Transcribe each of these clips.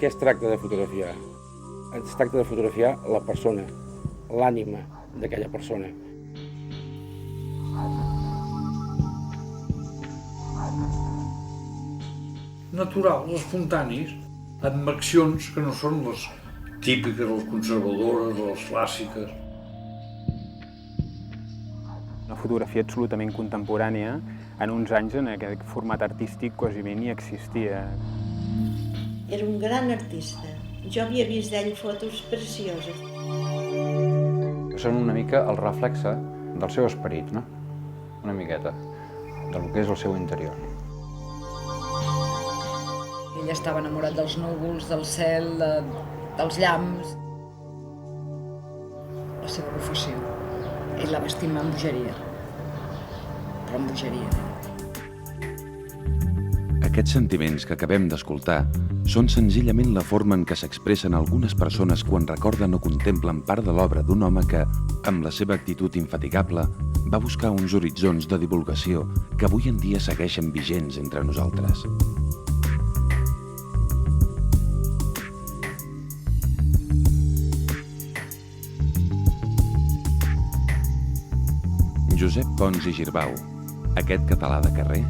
Què es tracta de fotografiar? Es tracta de fotografiar la persona, l'ànima d'aquella persona. Naturals, espontanis, amb accions que no són les típiques, les conservadores, les clàssiques. Una fotografia absolutament contemporània, en uns anys en aquest format artístic quasi bé ni existia. Era un gran artista. Jo havia vist d'ell fotos precioses. Són una mica el reflexe del seu esperit, no? Una miqueta, del que és el seu interior. Ell estava enamorat dels núvols, del cel, dels llamps. La seva professió. Ell la va estimar amb bogeria. Però amb bogeria. Aquests sentiments que acabem d'escoltar són senzillament la forma en què s'expressen algunes persones quan recorden o contemplen part de l'obra d'un home que, amb la seva actitud infatigable, va buscar uns horitzons de divulgació que avui en dia segueixen vigents entre nosaltres. Josep Pons i Girbau, aquest català de carrer,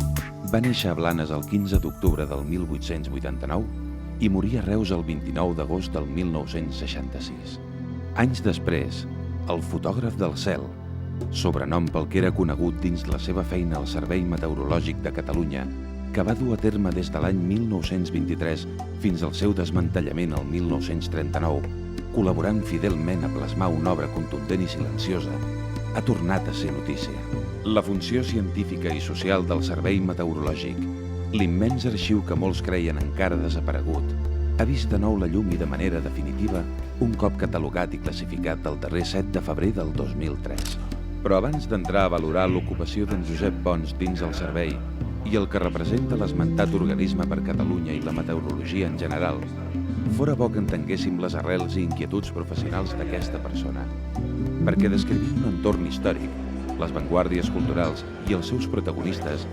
va néixer a Blanes el 15 d'octubre del 1889 i morir a Reus el 29 d'agost del 1966. Anys després, el fotògraf del cel, sobrenom pel que era conegut dins la seva feina al Servei Meteorològic de Catalunya, que va dur a terme des de l'any 1923 fins al seu desmantellament el 1939, col·laborant fidelment a plasmar una obra contundent i silenciosa, ha tornat a ser notícia. La funció científica i social del Servei Meteorològic, l'immens arxiu que molts creien encara desaparegut, ha vist de nou la llum i de manera definitiva un cop catalogat i classificat el darrer 7 de febrer del 2003. Però abans d'entrar a valorar l'ocupació d'en Josep Pons dins el servei i el que representa l'esmentat organisme per Catalunya i la meteorologia en general, fora bo que entenguéssim les arrels i inquietuds professionals d'aquesta persona. Perquè descrivint un entorn històric, les vanguardies culturals i els seus protagonistes,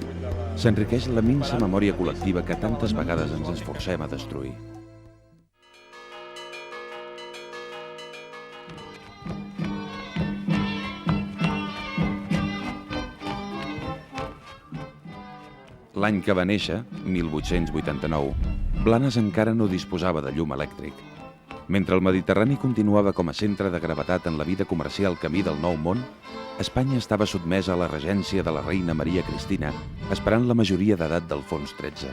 s'enriqueix la minsa memòria col·lectiva que tantes vegades ens esforcem a destruir. L'any que va néixer, 1889, Blanes encara no disposava de llum elèctric. Mentre el Mediterrani continuava com a centre de gravetat en la vida comercial camí del Nou Món, Espanya estava sotmesa a la regència de la reina Maria Cristina, esperant la majoria d'edat d'Alfons XIII.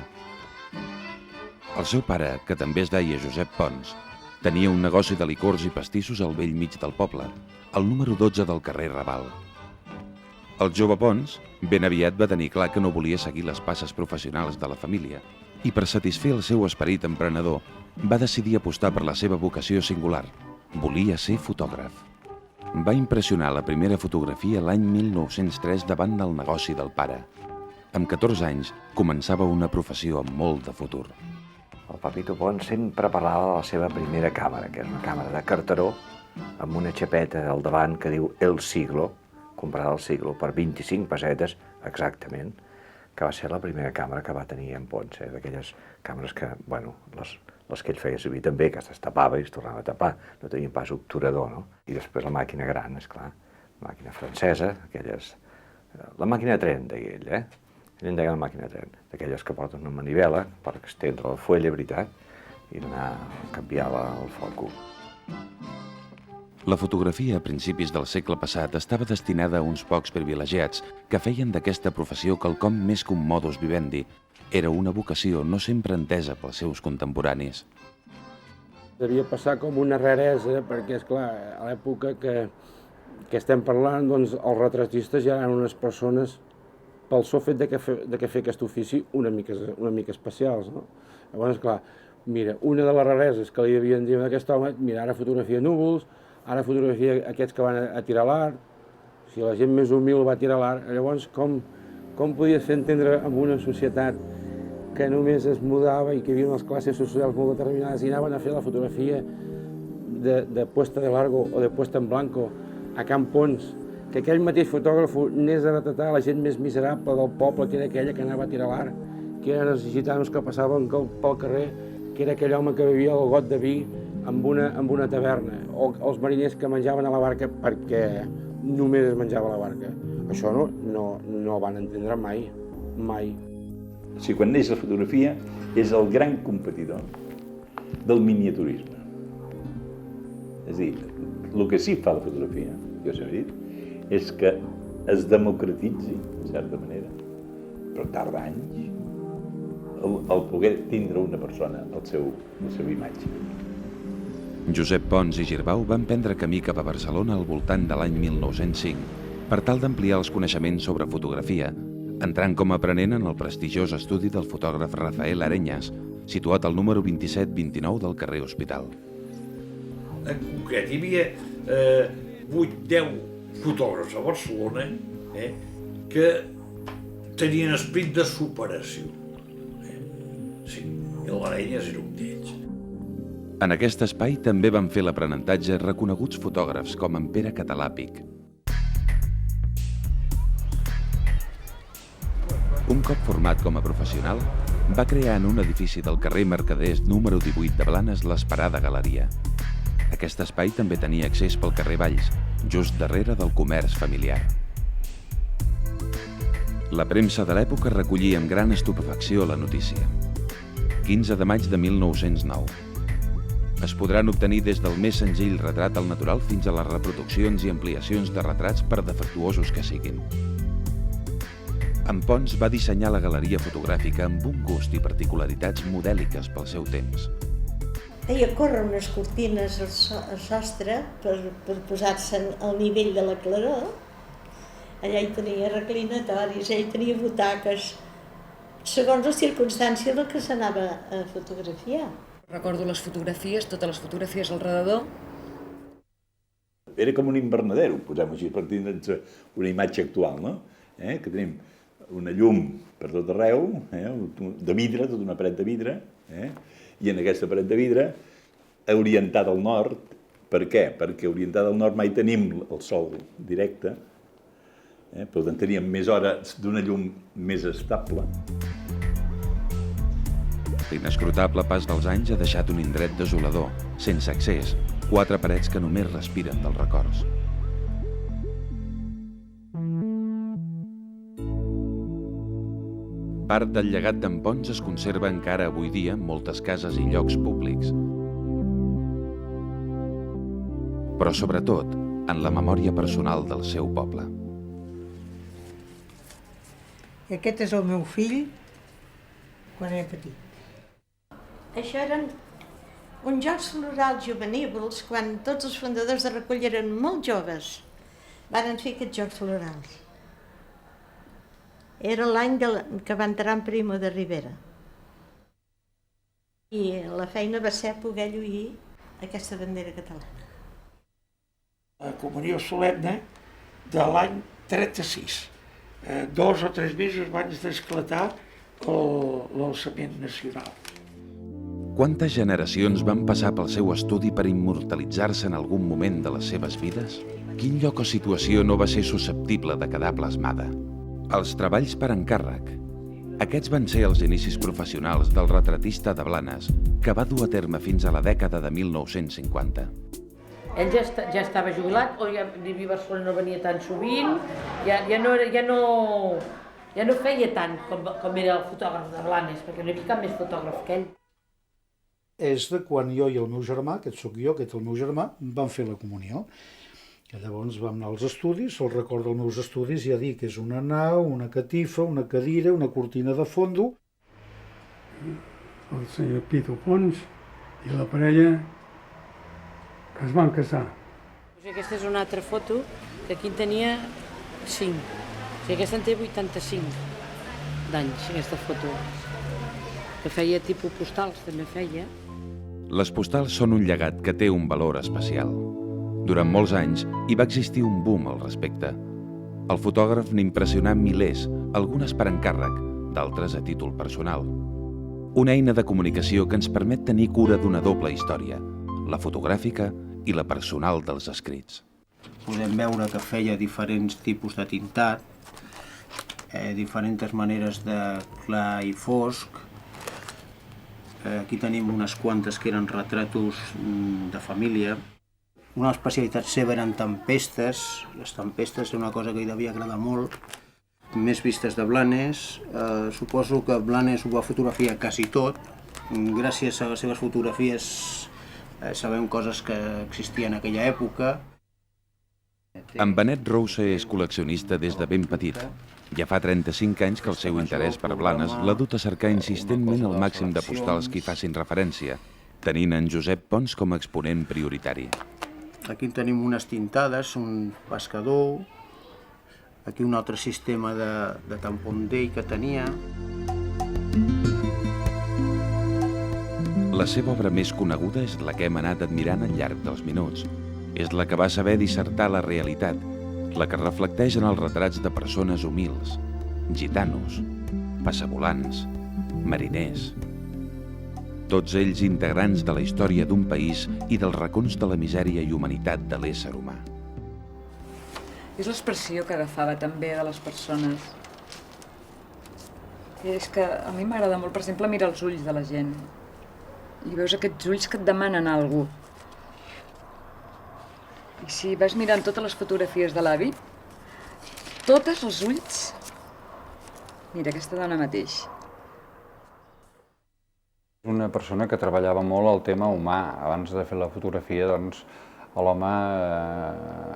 El seu pare, que també es deia Josep Pons, tenia un negoci de licors i pastissos al vell mig del poble, al número 12 del carrer Raval. El jove Pons ben aviat va tenir clar que no volia seguir les passes professionals de la família i, per satisfer el seu esperit emprenedor, va decidir apostar per la seva vocació singular. Volia ser fotògraf. Va impressionar la primera fotografia l'any 1903 davant del negoci del pare. Amb 14 anys començava una professió amb molt de futur. El Papito Pons sempre parlava de la seva primera càmera, que és una càmera de carteró amb una xapeta al davant que diu El Siglo, comprada al Siglo per 25 pessetes exactament, que va ser la primera càmera que va tenir en Pons, d'aquelles càmeres que, bueno, les que ell feia servir també, que es tapava i es tornava a tapar, no tenien pas obturador, no? I després la màquina gran, esclar, la màquina francesa, aquelles... La màquina de tren, deia ell, Ell en deia la màquina de tren, d'aquelles que porten una manivela per estendre la fulla, veritat, i anar a canviar el foco. La fotografia a principis del segle passat estava destinada a uns pocs privilegiats que feien d'aquesta professió quelcom més que un modus vivendi. Era una vocació no sempre entesa pels seus contemporanis. Devia passar com una raresa, perquè, esclar, a l'època que estem parlant, doncs, els retratistes ja eren unes persones, pel sol fet de que fer aquest ofici, una mica especials, no? Llavors, esclar, mira, una de les rareses que li havien dit d'aquest home, mira, ara fotografia núvols, ara fotografia aquests que van a tirar l'art, si la gent més humil va tirar l'art, llavors com podies fer entendre en una societat que només es mudava i que hi havia unes classes socials molt determinades i anaven a fer la fotografia de puesta de largo o de puesta en blanco a Can Pons, que aquell mateix fotògraf anés a retratar la gent més miserable del poble, que era aquella que anava a tirar l'art, que eren els gitanos que passaven pel carrer que era aquell home que bevia el got de vi en una taverna, o els mariners que menjaven a la barca perquè només es menjava a la barca. Això no van entendre mai, mai. O sigui, quan neix la fotografia és el gran competidor del miniaturisme. És a dir, el que sí fa la fotografia, jo sempre he dit, és que es democratitzi, en certa manera, però tarda anys, el poder tindre una persona al seu imatge. Josep Pons i Girbau van prendre camí cap a Barcelona al voltant de l'any 1905 per tal d'ampliar els coneixements sobre fotografia, entrant com a aprenent en el prestigiós estudi del fotògraf Rafael Areñas, situat al número 2729 del carrer Hospital. En concret, hi havia 8-10 fotògrafs a Barcelona que tenien esperit de superació. Sí, i l'Areñas era un d'ells. En aquest espai també van fer l'aprenentatge reconeguts fotògrafs com en Pere Catalàpic. Un cop format com a professional, va crear en un edifici del carrer Mercaders número 18 de Blanes l'Esperada Galeria. Aquest espai també tenia accés pel carrer Valls, just darrere del comerç familiar. La premsa de l'època recollia amb gran estupefacció la notícia. 15 de maig de 1909. Es podran obtenir des del més senzill retrat al natural fins a les reproduccions i ampliacions de retrats per defectuosos que siguin. En Pons va dissenyar la galeria fotogràfica amb un gust i particularitats modèliques pel seu temps. Feia córrer unes cortines al sostre per posar-se al nivell de la claror. Allà hi tenia reclinatoris, allà hi tenia butaques, segons la circumstància del que s'anava a fotografiar. Recordo les fotografies, totes les fotografies al redador. Era com un invernadero, posem així, per tindre'ns una imatge actual, no? Que tenim una llum per tot arreu, de vidre, tota una paret de vidre, i en aquesta paret de vidre, orientat al nord. Per què? Perquè orientat al nord mai tenim el sol directe, per tant teníem més hores d'una llum més estable. L'inescrutable pas dels anys ha deixat un indret desolador, sense accés, 4 parets que només respiren dels records. Part del llegat d'en Pons es conserva encara avui dia en moltes cases i llocs públics. Però sobretot en la memòria personal del seu poble. Aquest és el meu fill quan era petit. Això eren uns jocs florals juvenils quan tots els fundadors de Recull eren molt joves. Varen fer aquests jocs florals. Era l'any que va entrar en Primo de Rivera. I la feina va ser poder lluir aquesta bandera catalana. La comunió solemne de l'any 36. 2 o 3 mesos abans d'esclatar l'alçament nacional. Quantes generacions van passar pel seu estudi per immortalitzar-se en algun moment de les seves vides? Quin lloc o situació no va ser susceptible de quedar plasmada? Els treballs per encàrrec. Aquests van ser els inicis professionals del retratista de Blanes, que va dur a terme fins a la dècada de 1950. Ell ja estava jubilat, o ja vivia a Barcelona, no venia tan sovint, ja no feia tant com era el fotògraf de Blanes, perquè no hi havia cap més fotògraf que ell. És de quan jo i el meu germà, aquest sóc jo, aquest el meu germà, vam fer la comunió. I llavors vam anar als estudis, el record dels meus estudis ja dic, és una nau, una catifa, una cadira, una cortina de fondo. El senyor Pito Pons i la parella que es van casar. Aquesta és una altra foto, que aquí en tenia 5. O sigui, aquesta en té 85 d'anys, aquesta foto. Que feia tipus postals, també feia. Les postals són un llegat que té un valor especial. Durant molts anys hi va existir un boom al respecte. El fotògraf n'impressionà milers, algunes per encàrrec, d'altres a títol personal. Una eina de comunicació que ens permet tenir cura d'una doble història, la fotogràfica i la personal dels escrits. Podem veure que feia diferents tipus de tintat, diferents maneres de clar i fosc, Aquí tenim unes quantes que eren retratos de família. Una especialitat seva eren tempestes. Les tempestes és una cosa que li devia agradar molt. Més vistes de Blanes. Suposo que Blanes ho va fotografiar quasi tot. Gràcies a les seves fotografies sabem coses que existien en aquella època. En Benet Rouse és col·leccionista des de ben petit. Ja fa 35 anys que el seu interès per Blanes l'ha dut a cercar insistentment el màxim de postals que hi facin referència, tenint en Josep Pons com a exponent prioritari. Aquí tenim unes tintades, un pescador, aquí un altre sistema de tampon d'ell que tenia. La seva obra més coneguda és la que hem anat admirant al llarg dels minuts. És la que va saber dissertar la realitat, la que reflecteix en els retrats de persones humils, gitanos, passavolants, mariners. Tots ells integrants de la història d'un país i dels racons de la misèria i humanitat de l'ésser humà. És l'expressió que agafava també de les persones. És que a mi m'agrada molt, per exemple, mirar els ulls de la gent. I veus aquests ulls que et demanen alguna cosa. I si vas mirant totes les fotografies de l'avi, totes els ulls... Mira, aquesta dona mateix. Una persona que treballava molt el tema humà. Abans de fer la fotografia, doncs, l'home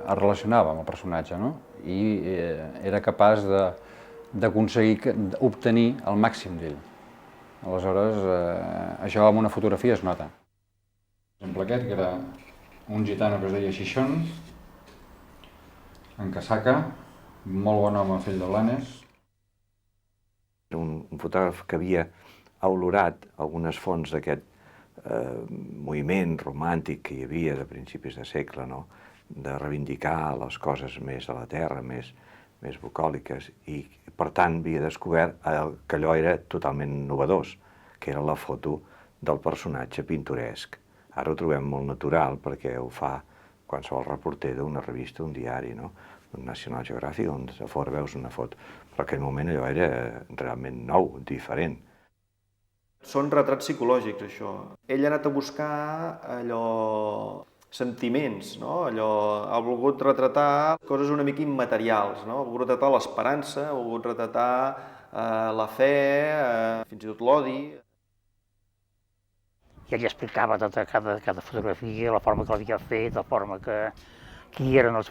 es relacionava amb el personatge, no? I era capaç d'aconseguir obtenir el màxim d'ell. Aleshores, això amb una fotografia es nota. Per exemple, aquest, que era un gitano que es deia Xixón, en casaca, molt bon home, fill de Blanes. Un fotògraf que havia olorat algunes fonts d'aquest moviment romàntic que hi havia de principis de segle, no? De reivindicar les coses més de la terra, més bucòliques, i per tant havia descobert que allò era totalment innovador, que era la foto del personatge pintoresc. Ara ho trobem molt natural perquè ho fa qualsevol reporter d'una revista, un diari, no? Un National Geographic, on a fora veus una foto. Però en aquell moment allò era realment nou, diferent. Són retrats psicològics, això. Ell ha anat a buscar allò... sentiments, no? Ha volgut retratar coses una mica immaterials, no? Ha volgut retratar l'esperança, ha volgut retratar la fe, fins i tot l'odi. I ell explicava tota cada fotografia, la forma que l'havia fet, la forma qui eren els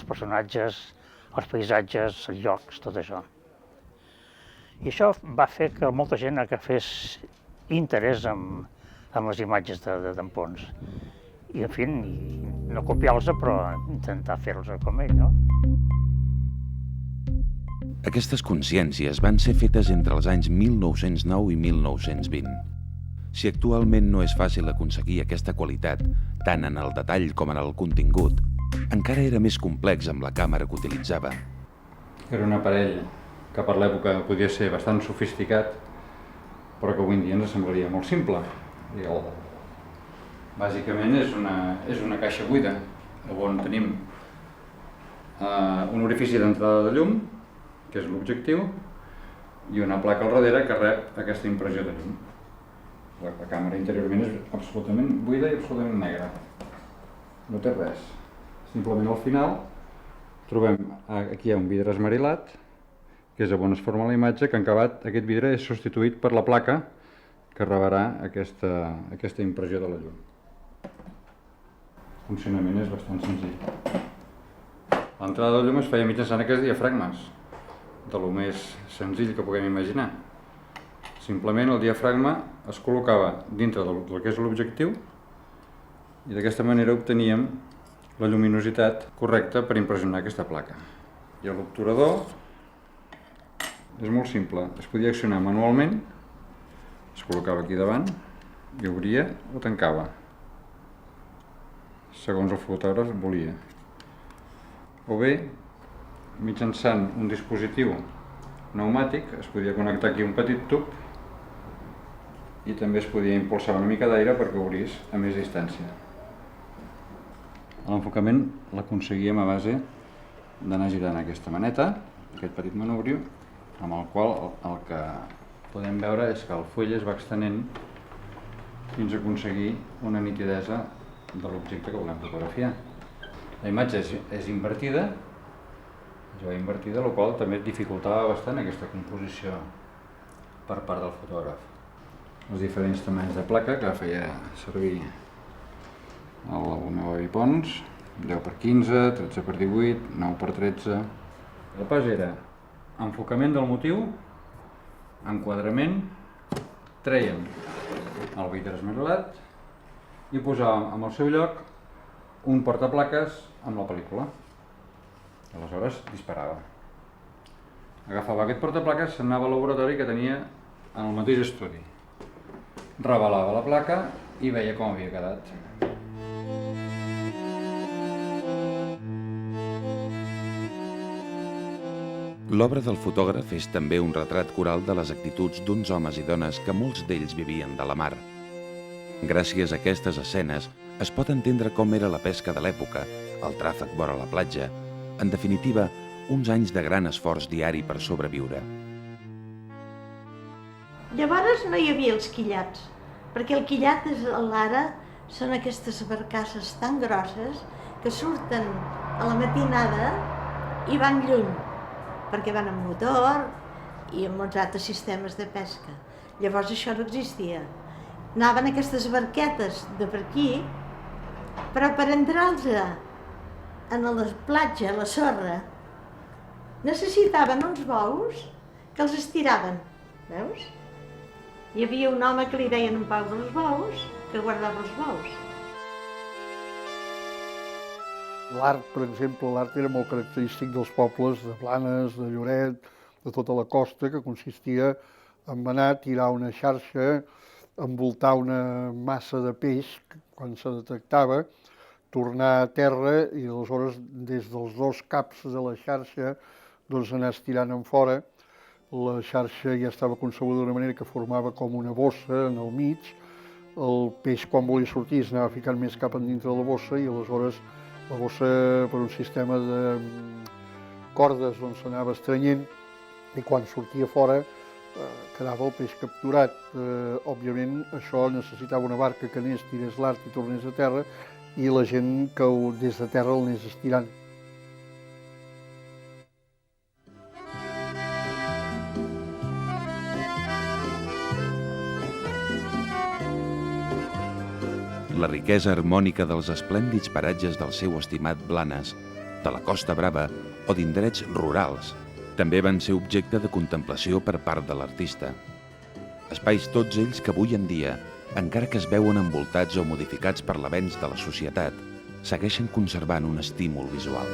personatges, els paisatges, els llocs, tot això. I això va fer que molta gent agafés interès en les imatges d'en Pons. I, en fi, no copiar-los, però intentar fer-los com ell, no? Aquestes consciències van ser fetes entre els anys 1909 i 1920. Si actualment no és fàcil aconseguir aquesta qualitat, tant en el detall com en el contingut, encara era més complex amb la càmera que utilitzava. Era un aparell que per l'època podia ser bastant sofisticat, però que avui en dia ens semblaria molt simple. Bàsicament és una caixa buida, on tenim un orifici d'entrada de llum, que és l'objectiu, i una placa al darrere que rep aquesta impressió de llum. La càmera interiorment és absolutament buida i absolutament negra. No té res. Simplement al final trobem, aquí hi ha un vidre esmerilat, que és on es forma la imatge, que en acabat aquest vidre és substituït per la placa que rebrà aquesta impressió de la llum. El funcionament és bastant senzill. L'entrada de llum es feia mitjançant aquests diafragmes, de lo més senzill que puguem imaginar. Simplement el diafragma es col·locava dintre del que és l'objectiu i d'aquesta manera obteníem la lluminositat correcta per impressionar aquesta placa. I l'obturador és molt simple, es podia accionar manualment, es col·locava aquí davant i obria o tancava, segons el fotògraf volia. O bé, mitjançant un dispositiu pneumàtic, es podia connectar aquí un petit tub i també es podia impulsar una mica d'aire perquè obrís a més distància. L'enfocament l'aconseguíem a base d'anar girant aquesta maneta, aquest petit manubrio, amb el qual el que podem veure és que el full es va extenent fins a aconseguir una nitidesa de l'objecte que volem fotografiar. La imatge és invertida, el qual també dificultava bastant aquesta composició per part del fotògraf. Els diferents tamanys de placa que feia servir el meu avi Pons, 10x15, 13x18, 9x13... El pas era enfocament del motiu, enquadrament, trèiem el vidre esmerlat i posàvem en el seu lloc un portaplaques amb la pel·lícula. Aleshores disparava. Agafava aquest portaplaques, se'n anava al laboratori que tenia en el mateix estudi. Revelava la placa i veia com havia quedat. L'obra del fotògraf és també un retrat coral de les actituds d'uns homes i dones que molts d'ells vivien de la mar. Gràcies a aquestes escenes es pot entendre com era la pesca de l'època, el tràfic vora la platja, en definitiva, uns anys de gran esforç diari per sobreviure. Llavors no hi havia els quillats, perquè el quillat l'ara són aquestes barcasses tan grosses que surten a la matinada i van lluny, perquè van amb motor i amb molts altres sistemes de pesca. Llavors això no existia. Anaven aquestes barquetes de per aquí, però per entrar-los a la platja, a la sorra, necessitaven uns bous que els estiraven, veus? Hi havia un home que li deien un pau dels bous, que guardava els bous. L'art, per exemple, l'art era molt característic dels pobles de Blanes, de Lloret, de tota la costa, que consistia en anar a tirar una xarxa, envoltar una massa de peix quan se detectava, tornar a terra i aleshores des dels dos caps de la xarxa doncs anar estirant en fora. La xarxa ja estava concebuda d'una manera que formava com una bossa en el mig. El peix quan volia sortir es anava ficant més cap endintre de la bossa i aleshores la bossa per un sistema de cordes doncs s'anava estrenyent i quan sortia fora quedava el peix capturat. Òbviament això necessitava una barca que anés, tirés l'art i tornés a terra i la gent que des de terra el anés estirant. La riquesa harmònica dels esplèndids paratges del seu estimat Blanes, de la Costa Brava o d'indrets rurals, també van ser objecte de contemplació per part de l'artista. Espais tots ells que avui en dia, encara que es veuen envoltats o modificats per l'avenç de la societat, segueixen conservant un estímul visual.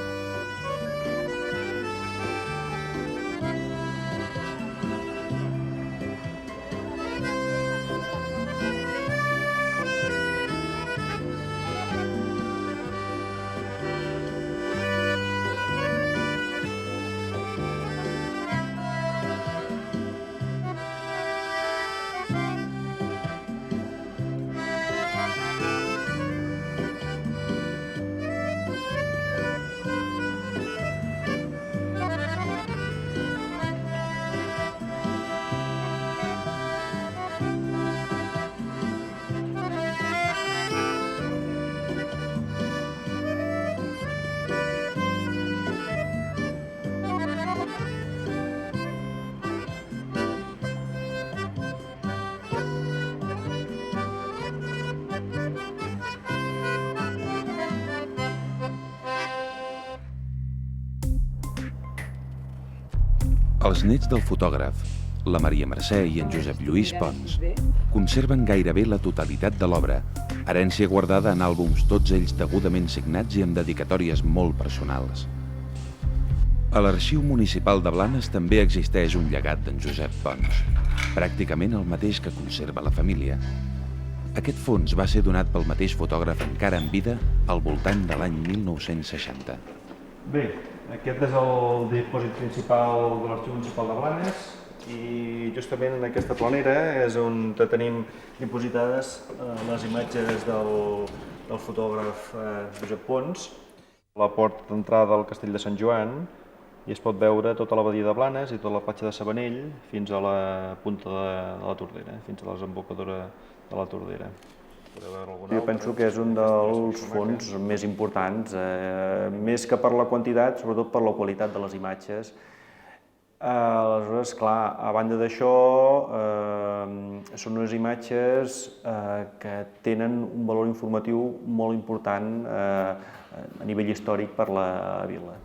Els nets del fotògraf, la Maria Mercè i en Josep Lluís Pons, conserven gairebé la totalitat de l'obra, herència guardada en àlbums tots ells degudament signats i amb dedicatòries molt personals. A l'Arxiu Municipal de Blanes també existeix un llegat d'en Josep Pons, pràcticament el mateix que conserva la família. Aquest fons va ser donat pel mateix fotògraf encara en vida al voltant de l'any 1960. Bé, aquest és el dipòsit principal de l'Arxiu Municipal de Blanes i justament en aquesta planera és on tenim dipositades les imatges del fotògraf Josep Pons. La porta d'entrada al Castell de Sant Joan i es pot veure tota la badia de Blanes i tota la platja de Sabanell fins a la punta de la Tordera, fins a la desembocadura de la Tordera. Jo penso que és un dels fons més importants, més que per la quantitat, sobretot per la qualitat de les imatges. Aleshores, clar, a banda d'això, són unes imatges que tenen un valor informatiu molt important a nivell històric per la vila.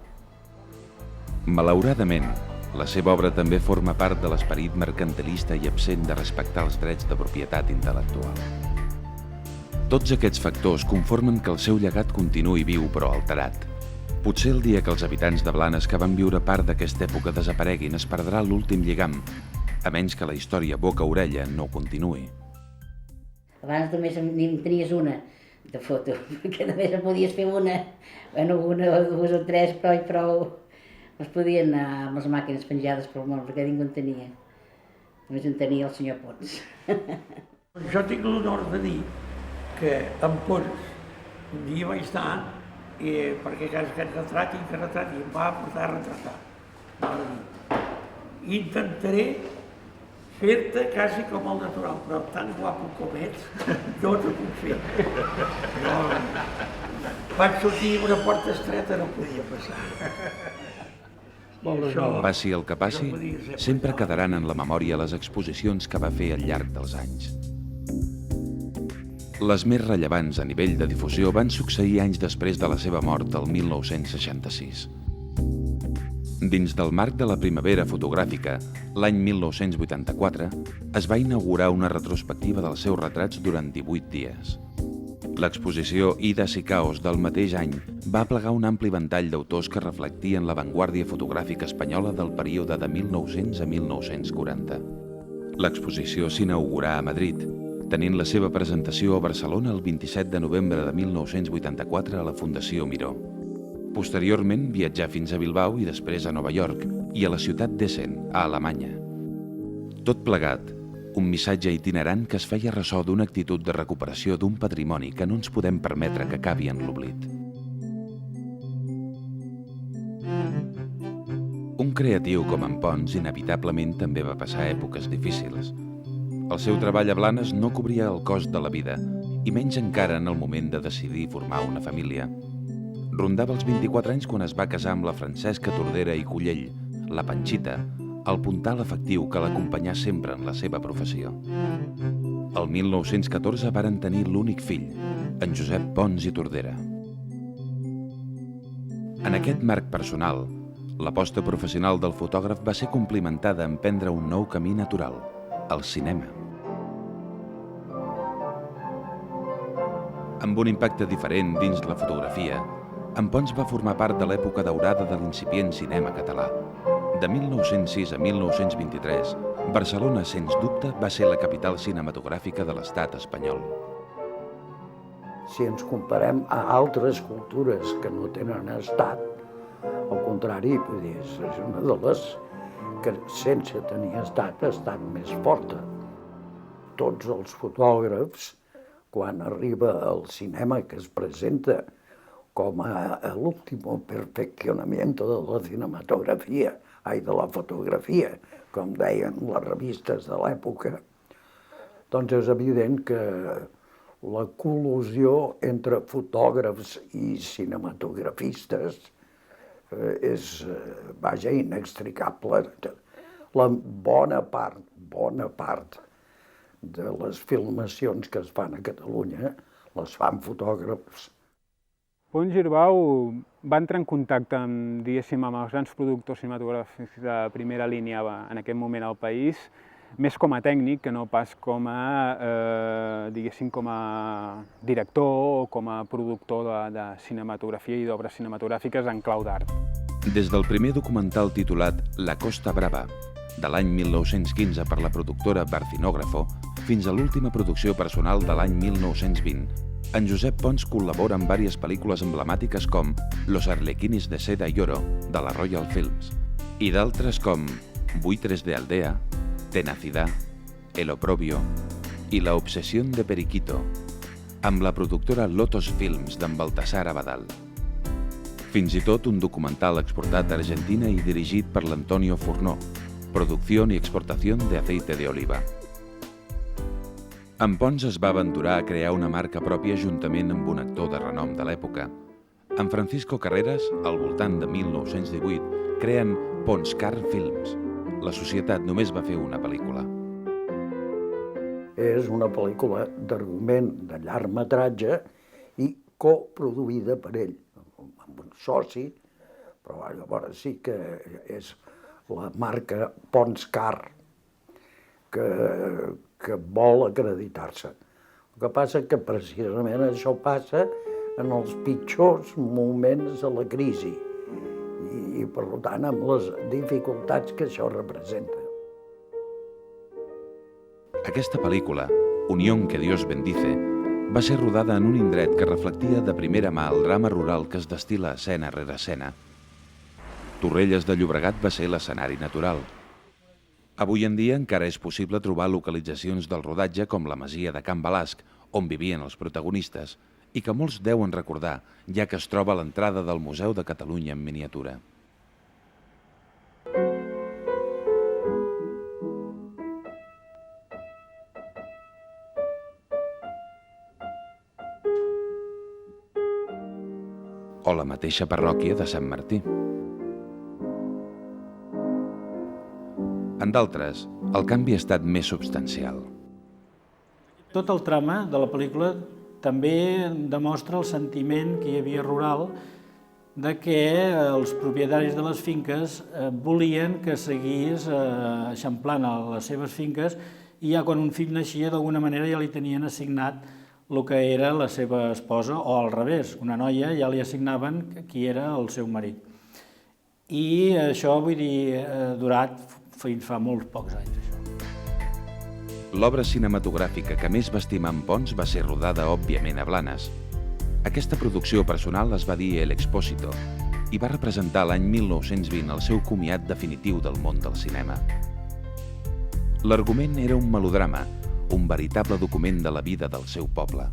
Malauradament, la seva obra també forma part de l'esperit mercantilista i absent de respectar els drets de propietat intel·lectual. Tots aquests factors conformen que el seu llegat continuï viu però alterat. Potser el dia que els habitants de Blanes que van viure part d'aquesta època desapareguin es perdrà l'últim lligam, a menys que la història boca-orella no continuï. Abans només en tenies una de foto, perquè només en podies fer una, bueno, una o dues o tres, però i prou. No es podien anar amb les màquines penjades pel món, perquè ningú en tenia. Només en tenia el senyor Pons. Jo tinc l'honor de dir que en Pons un dia vaig estar perquè aquest retrat i em va portar a retratar. Intentaré fer-te quasi com el natural, però tan guapo com ets, no t'ho puc fer. Vaig sortir amb una porta estreta, no podia passar. Passi el que passi, sempre quedaran en la memòria les exposicions que va fer al llarg dels anys. Les més rellevants a nivell de difusió van succeir anys després de la seva mort el 1966. Dins del marc de la primavera fotogràfica, l'any 1984, es va inaugurar una retrospectiva dels seus retrats durant 18 dies. L'exposició Ides i Caos del mateix any va plegar un ampli ventall d'autors que reflectien l'avantguàrdia fotogràfica espanyola del període de 1900 a 1940. L'exposició s'inaugurà a Madrid, tenint la seva presentació a Barcelona el 27 de novembre de 1984 a la Fundació Miró. Posteriorment viatjà fins a Bilbao i després a Nova York i a la ciutat d'Essen, a Alemanya. Tot plegat, un missatge itinerant que es feia ressò d'una actitud de recuperació d'un patrimoni que no ens podem permetre que acabi en l'oblit. Un creatiu com en Pons inevitablement també va passar èpoques difícils. El seu treball a Blanes no cobria el cost de la vida, i menys encara en el moment de decidir formar una família. Rondava els 24 anys quan es va casar amb la Francesca Tordera i Cullell, la Panxita, el puntal efectiu que l'acompanyà sempre en la seva professió. El 1914 varen tenir l'únic fill, en Josep Pons i Tordera. En aquest marc personal, l'aposta professional del fotògraf va ser complementada a emprendre un nou camí natural, el cinema. Amb un impacte diferent dins la fotografia, en Pons va formar part de l'època daurada de l'incipient cinema català. De 1906 a 1923, Barcelona, sens dubte, va ser la capital cinematogràfica de l'estat espanyol. Si ens comparem a altres cultures que no tenen estat, al contrari, vull dir, és una de les que sense tenir estat ha estat més forta. Tots els fotògrafs, quan arriba al cinema que es presenta com a l'últim perfeccionamiento de la cinematografia, de la fotografia, com deien les revistes de l'època, doncs és evident que la col·lusió entre fotògrafs i cinematografistes és, vaja, inextricable. La bona part de les filmacions que es fan a Catalunya les fan fotògrafs. Pons Girbau va entrar en contacte amb, diguéssim, amb els grans productors cinematogràfics de primera línia en aquest moment al país, més com a tècnic que no pas com a, diguéssim, com a director o com a productor de cinematografia i d'obres cinematogràfiques en clau d'art. Des del primer documental titulat La Costa Brava, de l'any 1915 per la productora Barcinógrafo, fins a l'última producció personal de l'any 1920, en Josep Pons col·labora en diverses pel·lícules emblemàtiques com Los Arlequines de Seda y Oro, de la Royal Films, i d'altres com Buitres de Aldea, Tenacidad, El Oprobio i La Obsesión de Periquito, amb la productora Lotos Films d'en Baltasar Abadal. Fins i tot un documental exportat a Argentina i dirigit per l'Antonio Furnó, Producción y exportación de aceite de oliva. En Pons es va aventurar a crear una marca pròpia juntament amb un actor de renom de l'època. En Francisco Carreras, al voltant de 1918, creen Ponscar Films. La societat només va fer una pel·lícula. És una pel·lícula d'argument de llargmetratge i coproduïda per ell, amb un soci, però llavors sí que és la marca Ponscar que vol acreditar-se. El que passa és que precisament això passa en els pitjors moments de la crisi i per tant amb les dificultats que això representa. Aquesta pel·lícula, Unión que Dios bendice, va ser rodada en un indret que reflectia de primera mà el drama rural que es destil·la escena rere escena. Torrelles de Llobregat va ser l'escenari natural. Avui en dia encara és possible trobar localitzacions del rodatge com la masia de Can Balasc, on vivien els protagonistes, i que molts deuen recordar, ja que es troba a l'entrada del Museu de Catalunya en miniatura. O la mateixa parròquia de Sant Martí. En d'altres, el canvi ha estat més substancial. Tot el trama de la pel·lícula també demostra el sentiment que hi havia rural de que els propietaris de les finques volien que seguís eixamplant a les seves finques i ja quan un fill naixia d'alguna manera ja li tenien assignat el que era la seva esposa o al revés, una noia ja li assignaven qui era el seu marit. I això, vull dir, ha durat fins fa molts pocs anys. L'obra cinematogràfica que més va estimar en Pons va ser rodada, òbviament, a Blanes. Aquesta producció personal es va dir El Expósito i va representar l'any 1920 el seu comiat definitiu del món del cinema. L'argument era un melodrama, un veritable document de la vida del seu poble.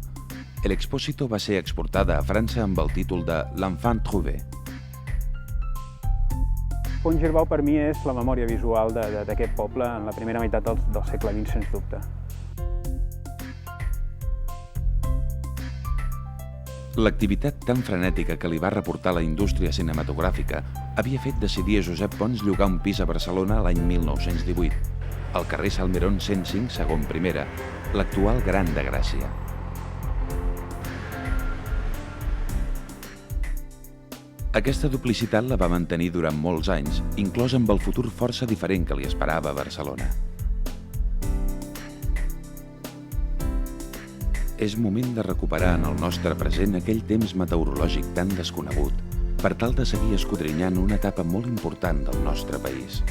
El Expósito va ser exportada a França amb el títol de L'Enfant Trouvé. Pons Girbau per mi és la memòria visual d'aquest poble en la primera meitat del segle XX, sens dubte. L'activitat tan frenètica que li va reportar la indústria cinematogràfica havia fet decidir a Josep Pons llogar un pis a Barcelona l'any 1918, al carrer Salmerón 105, segon primera, l'actual Gran de Gràcia. Aquesta duplicitat la va mantenir durant molts anys, inclòs amb el futur força diferent que li esperava a Barcelona. És moment de recuperar en el nostre present aquell temps meteorològic tan desconegut per tal de seguir escodrinyant una etapa molt important del nostre país.